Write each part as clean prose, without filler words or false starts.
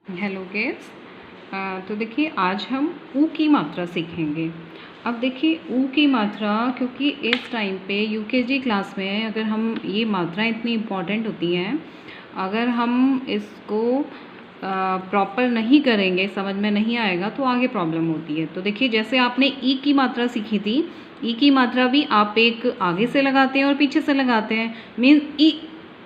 Hello kids. तो देखिए आज हम ऊ की मात्रा सीखेंगे। अब देखिए ऊ की मात्रा, क्योंकि इस टाइम पे यूकेजी क्लास में अगर हम ये मात्राएं इतनी इम्पॉर्टेंट होती हैं, अगर हम इसको प्रॉपर नहीं करेंगे, समझ में नहीं आएगा तो आगे प्रॉब्लम होती है। तो देखिए जैसे आपने ई की मात्रा सीखी थी, ई की मात्रा भी आप एक आगे से लगाते हैं और पीछे से लगाते हैं। मीन ई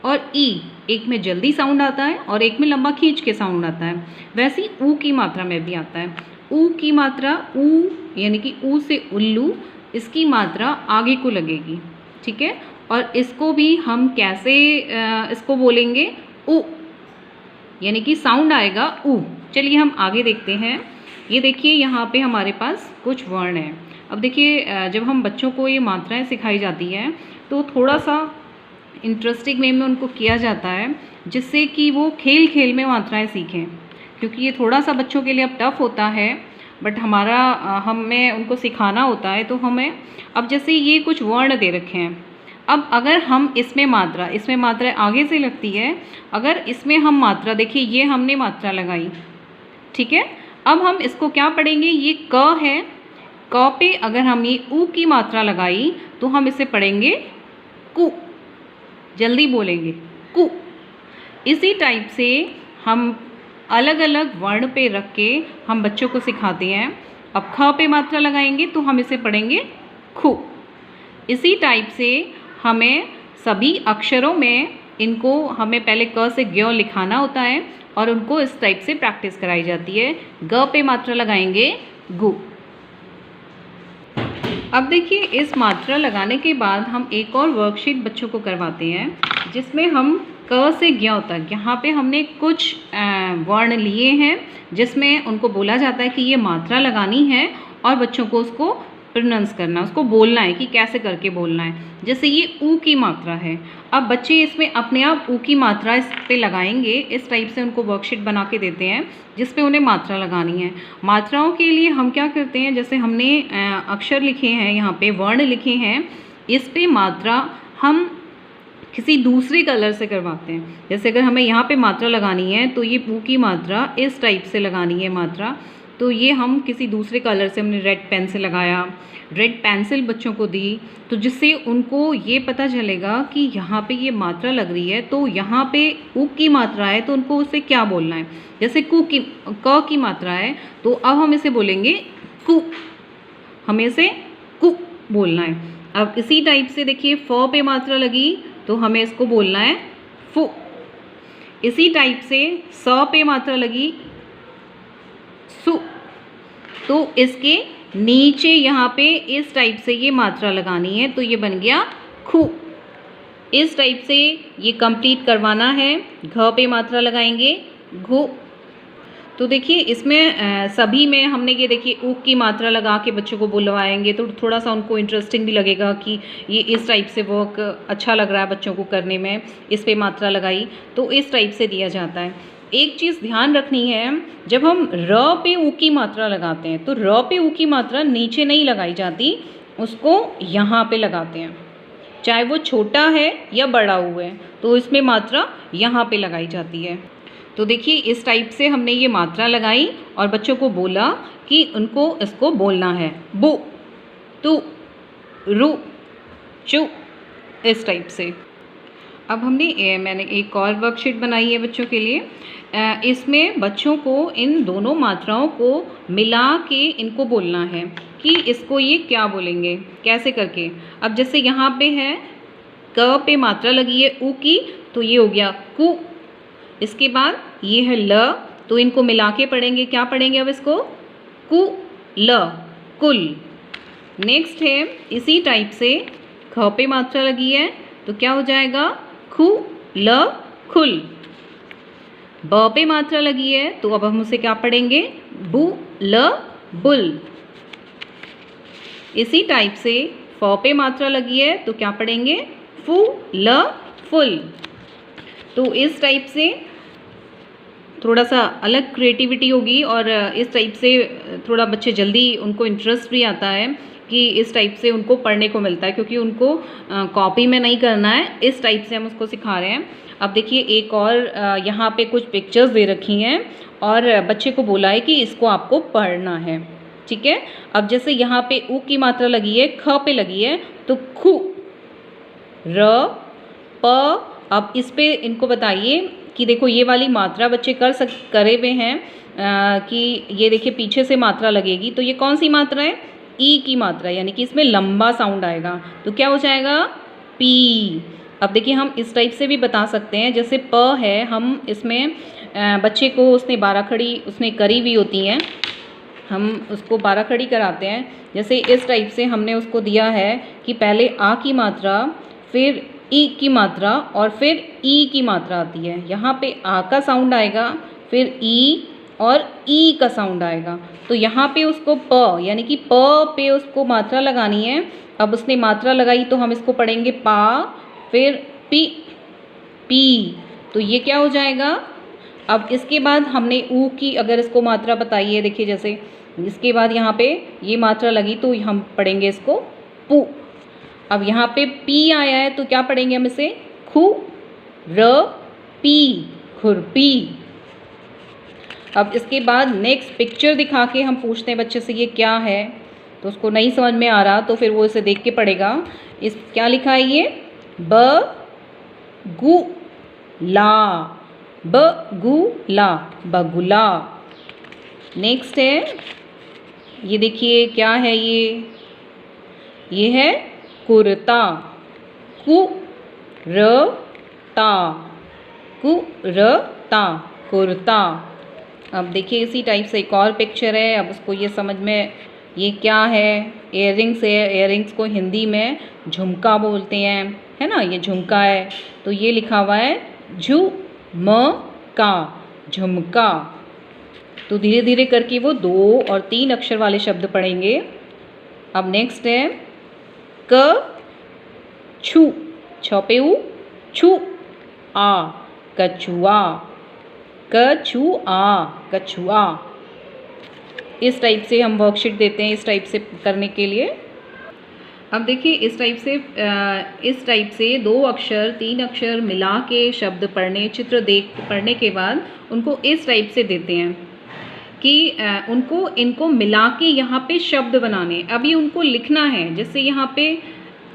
और ई, एक में जल्दी साउंड आता है और एक में लंबा खींच के साउंड आता है। वैसे ही ऊ की मात्रा में भी आता है। ऊ की मात्रा, ऊ यानी कि ऊ से उल्लू, इसकी मात्रा आगे को लगेगी, ठीक है। और इसको भी हम कैसे इसको बोलेंगे, ऊ यानी कि साउंड आएगा ऊ। चलिए हम आगे देखते हैं। ये देखिए यहाँ पे हमारे पास कुछ वर्ण हैं। अब देखिए जब हम बच्चों को ये मात्राएं सिखाई जाती हैं तो थोड़ा सा इंटरेस्टिंग वे में उनको किया जाता है, जिससे कि वो खेल खेल में मात्राएं सीखें। क्योंकि ये थोड़ा सा बच्चों के लिए अब टफ होता है, बट हमारा हमें उनको सिखाना होता है। तो हमें अब जैसे ये कुछ वर्ण दे रखे हैं, अब अगर हम इसमें मात्रा आगे से लगती है। अगर इसमें हम मात्रा, देखिए ये हमने मात्रा लगाई, ठीक है। अब हम इसको क्या पढ़ेंगे, ये क है, क पे अगर हम ये ऊ की मात्रा लगाई तो हम इसे पढ़ेंगे कु। जल्दी बोलेंगे कु। इसी टाइप से हम अलग अलग वर्ण पे रख के हम बच्चों को सिखाते हैं। अब ख पे मात्रा लगाएंगे तो हम इसे पढ़ेंगे खु। इसी टाइप से हमें सभी अक्षरों में इनको हमें पहले क से ग्यों लिखाना होता है और उनको इस टाइप से प्रैक्टिस कराई जाती है। ग पे मात्रा लगाएंगे गु। अब देखिए इस मात्रा लगाने के बाद हम एक और वर्कशीट बच्चों को करवाते हैं, जिसमें हम क से ज्ञ तक यहाँ पे हमने कुछ वर्ण लिए हैं, जिसमें उनको बोला जाता है कि ये मात्रा लगानी है और बच्चों को उसको प्रोनाउंस करना, उसको बोलना है कि कैसे करके बोलना है। जैसे ये ऊ की मात्रा है, अब बच्चे इसमें अपने आप ऊ की मात्रा इस पे लगाएंगे। इस टाइप से उनको वर्कशीट बना के देते हैं जिसपे उन्हें मात्रा लगानी है। मात्राओं के लिए हम क्या करते हैं, जैसे हमने अक्षर लिखे हैं, यहाँ पे वर्ण लिखे हैं, इस पे मात्रा हम किसी दूसरे कलर से करवाते हैं। जैसे अगर हमें यहाँ पे मात्रा लगानी है तो ये ऊ की मात्रा इस टाइप से लगानी है मात्रा, तो ये हम किसी दूसरे कलर से, हमने रेड पेन से लगाया, रेड पेंसिल बच्चों को दी, तो जिससे उनको ये पता चलेगा कि यहाँ पे ये मात्रा लग रही है, तो यहाँ पे ऊ की मात्रा है तो उनको उससे क्या बोलना है। जैसे क की मात्रा है तो अब हम इसे बोलेंगे कु, हमें इसे कु बोलना है। अब इसी टाइप से देखिए फ पे मात्रा लगी तो हमें इसको बोलना है फु। इसी टाइप से स पे मात्रा लगी सु, तो इसके नीचे यहाँ पे इस टाइप से ये मात्रा लगानी है, तो ये बन गया खु। इस टाइप से ये कंप्लीट करवाना है। घ पे मात्रा लगाएंगे घु। तो देखिए इसमें सभी में हमने ये देखिए ऊ की मात्रा लगा के बच्चों को बुलवाएंगे तो थोड़ा सा उनको इंटरेस्टिंग भी लगेगा कि ये इस टाइप से वर्क अच्छा लग रहा है बच्चों को करने में। इस पे मात्रा लगाई तो इस टाइप से दिया जाता है। एक चीज़ ध्यान रखनी है, जब हम र पे ऊ की मात्रा लगाते हैं तो र पे ऊ की मात्रा नीचे नहीं लगाई जाती, उसको यहाँ पे लगाते हैं। चाहे वो छोटा है या बड़ा ऊ है तो इसमें मात्रा यहाँ पे लगाई जाती है। तो देखिए इस टाइप से हमने ये मात्रा लगाई और बच्चों को बोला कि उनको इसको बोलना है बु, तु, रु, चु, इस टाइप से। अब मैंने एक और वर्कशीट बनाई है बच्चों के लिए। इसमें बच्चों को इन दोनों मात्राओं को मिला के इनको बोलना है कि इसको ये क्या बोलेंगे, कैसे करके। अब जैसे यहाँ पे है क पे मात्रा लगी है ऊ की, तो ये हो गया कु। इसके बाद ये है ल, तो इनको मिला के पढ़ेंगे, क्या पढ़ेंगे अब इसको कु ल, कुल। नेक्स्ट है इसी टाइप से ख पे मात्रा लगी है तो क्या हो जाएगा खु ल खुल। ब पे मात्रा लगी है तो अब हम उसे क्या पढ़ेंगे बु ल बुल। इसी टाइप से फ पे मात्रा लगी है तो क्या पढ़ेंगे फु ल फुल। तो इस टाइप से थोड़ा सा अलग क्रिएटिविटी होगी और इस टाइप से थोड़ा बच्चे जल्दी, उनको इंटरेस्ट भी आता है कि इस टाइप से उनको पढ़ने को मिलता है, क्योंकि उनको कॉपी में नहीं करना है। इस टाइप से हम उसको सिखा रहे हैं। अब देखिए एक और यहाँ पे कुछ पिक्चर्स दे रखी हैं और बच्चे को बोला है कि इसको आपको पढ़ना है। ठीक है, अब जैसे यहाँ पे ऊ की मात्रा लगी है, ख पे लगी है, तो खु, र, प। अब इस पे इनको बताइए कि देखो ये वाली मात्रा बच्चे करे हुए हैं कि ये देखिए पीछे से मात्रा लगेगी, तो ये कौन सी मात्रा है? ई की मात्रा, यानी कि इसमें लंबा साउंड आएगा, तो क्या हो जाएगा? पी। अब देखिए हम इस टाइप से भी बता सकते हैं, जैसे प है, हम इसमें बच्चे को उसने 12 खड़ी उसने करी हुई होती हैं, हम उसको 12 खड़ी कराते हैं। जैसे इस टाइप से हमने उसको दिया है कि पहले आ की मात्रा, फिर ई की मात्रा और फिर ई की मात्रा आती है। यहाँ पे आ का साउंड आएगा, फिर ई और ई का साउंड आएगा। तो यहाँ पे उसको प, यानी कि प पे उसको मात्रा लगानी है। अब उसने मात्रा लगाई तो हम इसको पढ़ेंगे पा, फिर पी, पी। तो ये क्या हो जाएगा? अब इसके बाद हमने ऊ की अगर इसको मात्रा बताई है, देखिए जैसे इसके बाद यहाँ पे ये मात्रा लगी तो हम पढ़ेंगे इसको पू। अब यहाँ पे पी आया है तो क्या पढ़ेंगे हम इसे? खु, र, पी, खुरपी। अब इसके बाद नेक्स्ट पिक्चर दिखा के हम पूछते हैं बच्चे से ये क्या है, तो उसको नहीं समझ में आ रहा तो फिर वो इसे देख के पढ़ेगा। इस क्या लिखा है ये? ब, गु, ला, ब, गु, ला, बगुला। नेक्स्ट है, ये देखिए क्या है ये है कुर्ता, कु, र, ता, कु, र, ता, कुर्ता। अब देखिए इसी टाइप से एक और पिक्चर है, अब उसको ये समझ में, ये क्या है? इयररिंग्स है, इयररिंग्स को हिंदी में झुमका बोलते हैं, है ना, ये झुमका है। तो ये लिखा हुआ है झु, म, का, झुमका। तो धीरे धीरे करके वो 2 और 3 अक्षर वाले शब्द पढ़ेंगे। अब नेक्स्ट है क, छु, छ पे उ, छु, आ, कछुआ, कछुआ, कछुआ। इस टाइप से हम वर्कशीट देते हैं इस टाइप से करने के लिए। अब देखिए इस टाइप से 2 अक्षर 3 अक्षर मिला के शब्द पढ़ने, चित्र देख पढ़ने के बाद उनको इस टाइप से देते हैं कि उनको इनको मिला के यहाँ पे शब्द बनाने। अभी उनको लिखना है, जैसे यहाँ पे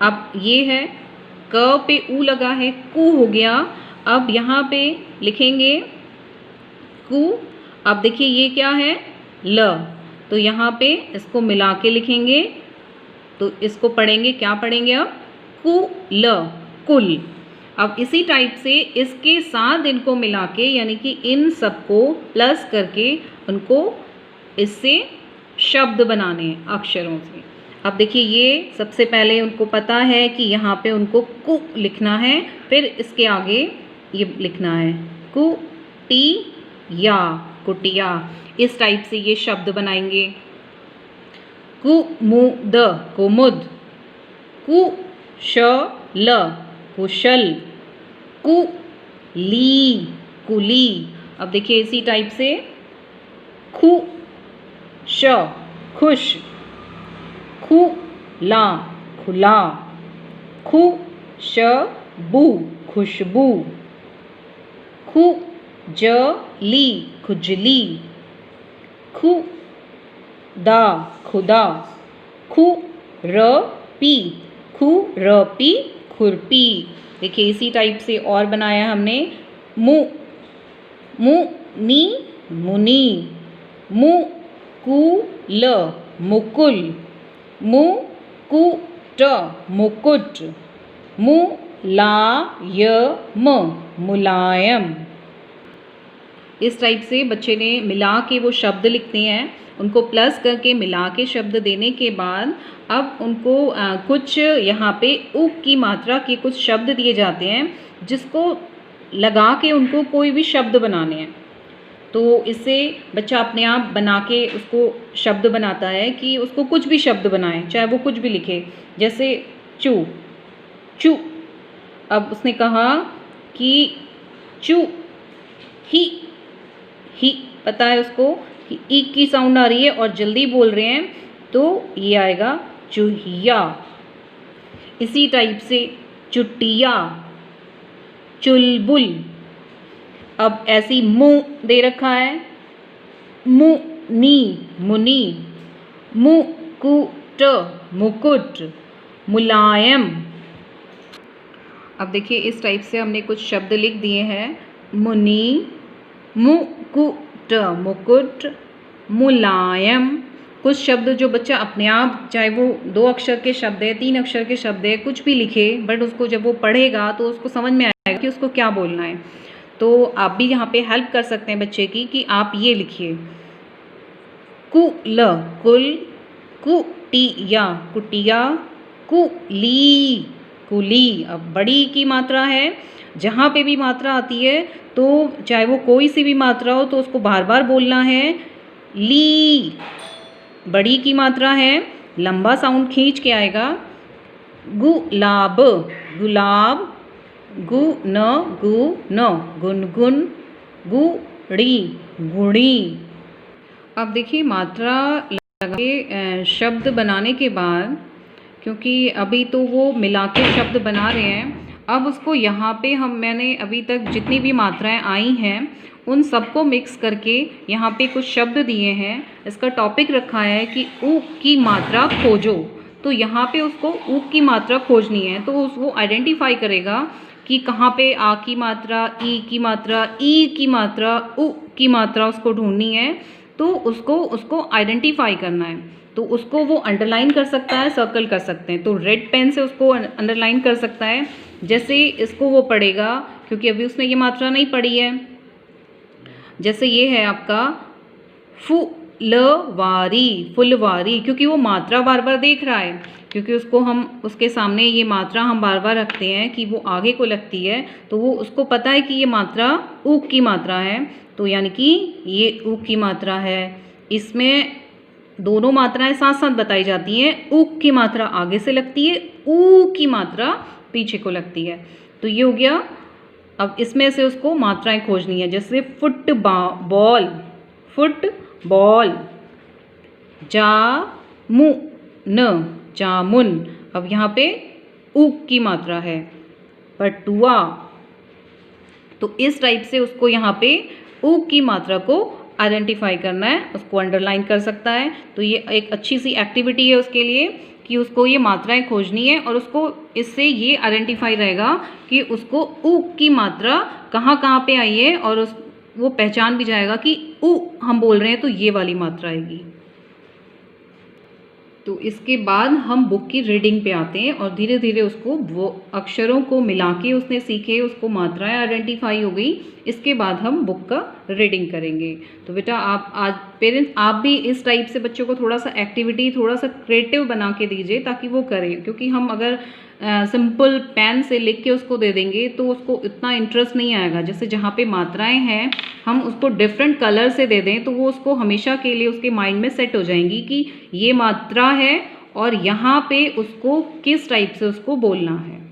अब ये है क पे ऊ लगा है, कु हो गया। अब यहाँ पे लिखेंगे कु। अब देखिए ये क्या है? ल। तो यहाँ पे इसको मिला के लिखेंगे, तो इसको पढ़ेंगे, क्या पढ़ेंगे अब? कु, ल, कुल। अब इसी टाइप से इसके साथ इनको मिला के, यानी कि इन सबको प्लस करके उनको इससे शब्द बनाने हैं अक्षरों से। अब देखिए ये सबसे पहले उनको पता है कि यहाँ पे उनको कु लिखना है, फिर इसके आगे ये लिखना है कु, टी, या, कुटिया। इस टाइप से ये शब्द बनाएंगे। कुमुद, कुमुद, कुशल, कुशल, कुली, कुली। अब देखिए इसी टाइप से खुश, खुश, खुला, खुला, खुशबू, खुशबू, खुजली, खुजली, खुदा, खुदा, खुरपी, खुरपी, खुरपी। देखिए इसी टाइप से और बनाया हमने मुनि, मुनि, मुकुल, मुकुल, मुकुट, मुकुट, मुलायम, मुलायम। इस टाइप से बच्चे ने मिला के वो शब्द लिखते हैं, उनको प्लस करके मिला के शब्द देने के बाद अब उनको कुछ यहाँ पे उ की मात्रा के कुछ शब्द दिए जाते हैं, जिसको लगा के उनको कोई भी शब्द बनाने हैं। तो इससे बच्चा अपने आप बना के उसको शब्द बनाता है कि उसको कुछ भी शब्द बनाए, चाहे वो कुछ भी लिखे। जैसे चू, चू। अब उसने कहा कि चू ही पता है उसको कि ई की साउंड आ रही है और जल्दी बोल रहे हैं, तो ये आएगा चूहिया। इसी टाइप से चुटिया, चुलबुल। अब ऐसी मुंह दे रखा है मुनि मुनि, मुकुट मुकुट, मुलायम। अब देखिए इस टाइप से हमने कुछ शब्द लिख दिए हैं। मुनि, मुकुट मुकुट, मुलायम। कुछ शब्द जो बच्चा अपने आप, चाहे वो 2 अक्षर के शब्द है, 3 अक्षर के शब्द है, कुछ भी लिखे, बट उसको जब वो पढ़ेगा तो उसको समझ में आएगा कि उसको क्या बोलना है। तो आप भी यहाँ पे हेल्प कर सकते हैं बच्चे की कि आप ये लिखिए। कुल कुल, कुटिया कुटिया, कुली कुली। अब बड़ी की मात्रा है, जहाँ पे भी मात्रा आती है तो चाहे वो कोई सी भी मात्रा हो तो उसको बार बार बोलना है। ली बड़ी की मात्रा है, लंबा साउंड खींच के आएगा। गुलाब गुलाब, गुन गुनगुन, गुड़ी गुड़ी। अब देखिए मात्रा लगा के शब्द बनाने के बाद, क्योंकि अभी तो वो मिला के शब्द बना रहे हैं, अब उसको यहाँ पे मैंने अभी तक जितनी भी मात्राएं आई हैं उन सबको मिक्स करके यहाँ पे कुछ शब्द दिए हैं। इसका टॉपिक रखा है कि ऊ की मात्रा खोजो। तो यहाँ पे उसको ऊ की मात्रा खोजनी है, तो वो आइडेंटिफाई करेगा कि कहाँ पे आ की मात्रा, ई की मात्रा, ई की मात्रा, ऊ की मात्रा उसको ढूंढनी है। तो उसको आइडेंटिफाई करना है। तो उसको वो अंडरलाइन कर सकता है, सर्कल कर सकते हैं। तो रेड पेन से उसको अंडरलाइन कर सकता है। जैसे इसको वो पढ़ेगा, क्योंकि अभी उसने ये मात्रा नहीं पढ़ी है। जैसे ये है आपका फुलवारी, फुलवारी, क्योंकि वो मात्रा बार बार देख रहा है, क्योंकि उसके सामने ये मात्रा हम बार बार रखते हैं कि वो आगे को लगती है, तो वो उसको पता है कि ये मात्रा ऊ की मात्रा है। तो यानी कि ये ऊ की मात्रा है। इसमें दोनों मात्राएं साथ साथ बताई जाती हैं। ऊ की मात्रा आगे से लगती है, ऊ की मात्रा पीछे को लगती है। तो ये हो गया। अब इसमें से उसको मात्राएं खोजनी है। जैसे फुटबॉल, फुटबॉल, जामुन, जामुन। अब यहाँ पे ऊ की मात्रा है। पटुआ। तो इस टाइप से उसको यहाँ पे ऊ की मात्रा को आइडेंटिफाई करना है, उसको अंडरलाइन कर सकता है। तो ये एक अच्छी सी एक्टिविटी है उसके लिए कि उसको ये मात्राएं खोजनी है, और उसको इससे ये आइडेंटिफाई रहेगा कि उसको ऊ की मात्रा कहाँ कहाँ पे आई है, और वो पहचान भी जाएगा कि ऊ हम बोल रहे हैं तो ये वाली मात्रा आएगी। तो इसके बाद हम बुक की रीडिंग पे आते हैं, और धीरे धीरे उसको वो अक्षरों को मिला के उसने सीखे, उसको मात्राएं आइडेंटिफाई हो गई। इसके बाद हम बुक का रीडिंग करेंगे। तो बेटा आप आज पेरेंट्स आप भी इस टाइप से बच्चों को थोड़ा सा एक्टिविटी, थोड़ा सा क्रिएटिव बना के दीजिए ताकि वो करें। क्योंकि हम अगर सिंपल पेन से लिख के उसको दे देंगे तो उसको इतना इंटरेस्ट नहीं आएगा। जैसे जहाँ पे मात्राएं हैं हम उसको डिफरेंट कलर से दे दें तो वो उसको हमेशा के लिए उसके माइंड में सेट हो जाएंगी कि ये मात्रा है और यहाँ पे उसको किस टाइप से उसको बोलना है।